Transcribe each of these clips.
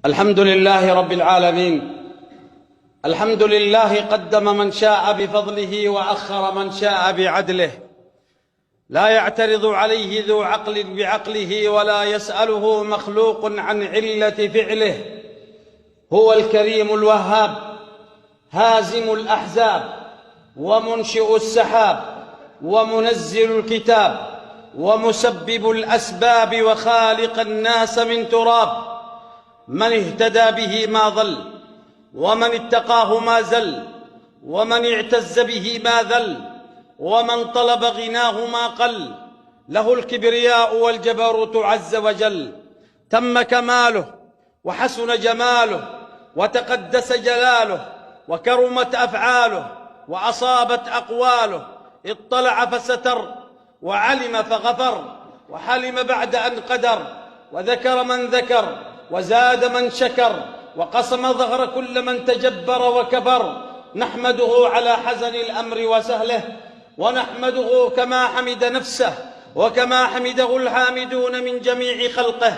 الحمد لله رب العالمين. الحمد لله قدم من شاء بفضله وأخر من شاء بعدله، لا يعترض عليه ذو عقل بعقله ولا يسأله مخلوق عن علة فعله. هو الكريم الوهاب، هازم الأحزاب ومنشئ السحاب ومنزل الكتاب ومسبب الأسباب وخالق الناس من تراب. من اهتدى به ما ضل، ومن اتقاه ما زل، ومن اعتز به ما ذل، ومن طلب غناه ما قل. له الكبرياء والجبروت عز وجل، تم كماله وحسن جماله وتقدس جلاله وكرمت أفعاله وأصابت أقواله. اطلع فستر وعلم فغفر وحلم بعد أن قدر، وذكر من ذكر وزاد من شكر، وقسم ظهر كل من تجبر وكفر. نحمده على حزن الأمر وسهله، ونحمده كما حمد نفسه وكما حمده الحامدون من جميع خلقه،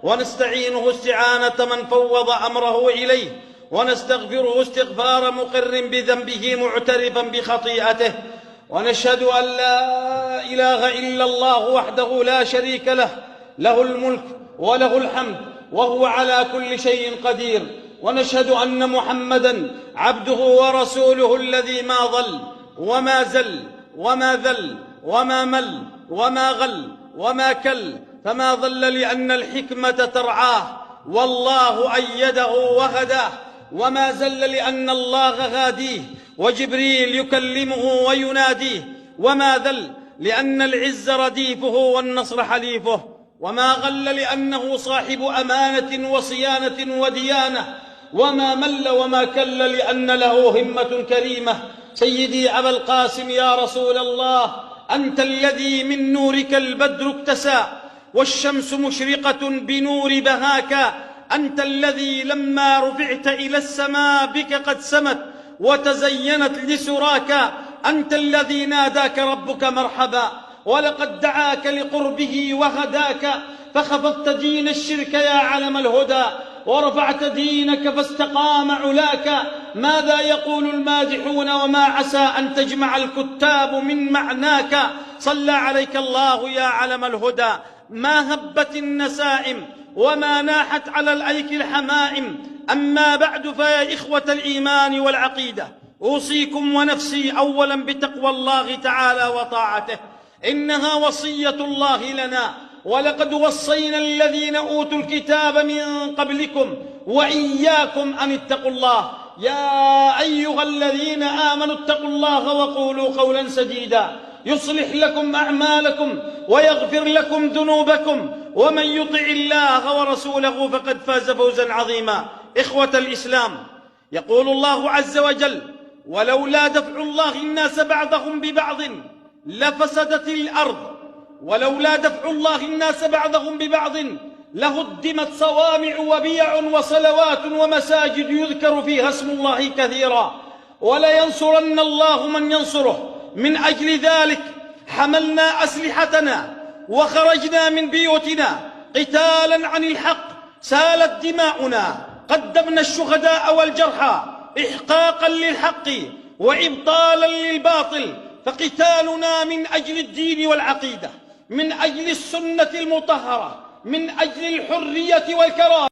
ونستعينه استعانة من فوض أمره إليه، ونستغفره استغفار مقر بذنبه معترفا بخطيئته. ونشهد أن لا إله إلا الله وحده لا شريك له، له الملك وله الحمد وهو على كل شيء قدير. ونشهد أن محمدًا عبده ورسوله الذي ما ضل وما زل وما ذل وما مل وما غل وما كل، فما ضل لأن الحكمة ترعاه والله أيده وهداه، وما زل لأن الله غاديه وجبريل يكلمه ويناديه، وما ذل لأن العز رديفه والنصر حليفه، وما غل لأنه صاحب أمانة وصيانة وديانة، وما مل وما كل لأن له همة كريمة. سيدي أبا القاسم يا رسول الله، أنت الذي من نورك البدر اكتسى والشمس مشرقة بنور بهاك، أنت الذي لما رفعت إلى السماء بك قد سمت وتزينت لسراك، أنت الذي ناداك ربك مرحبا ولقد دعاك لقربه وهداك، فخفضت دين الشرك يا علم الهدى ورفعت دينك فاستقام علاك. ماذا يقول المادحون وما عسى أن تجمع الكتاب من معناك. صلى عليك الله يا علم الهدى، ما هبت النسائم وما ناحت على الأيك الحمائم. أما بعد فيا إخوة الإيمان والعقيدة، أوصيكم ونفسي أولا بتقوى الله تعالى وطاعته، إنها وصية الله لنا، ولقد وصينا الذين أوتوا الكتاب من قبلكم وإياكم أن اتقوا الله. يا أيها الذين آمنوا اتقوا الله وقولوا قولا سديدا يصلح لكم أعمالكم ويغفر لكم ذنوبكم، ومن يطع الله ورسوله فقد فاز فوزا عظيما. إخوة الإسلام، يقول الله عز وجل: ولولا دفع الله الناس بعضهم ببعض لفسدت الأرض، ولولا دفع الله الناس بعضهم ببعض لهدمت صوامع وبيع وصلوات ومساجد يذكر فيها اسم الله كثيرا، ولينصرن الله من ينصره. من أجل ذلك حملنا أسلحتنا وخرجنا من بيوتنا قتالا عن الحق، سالت دماؤنا، قدمنا الشهداء والجرحى إحقاقا للحق وإبطالا للباطل. فقتالنا من أجل الدين والعقيدة، من أجل السنة المطهرة، من أجل الحرية والكرامة.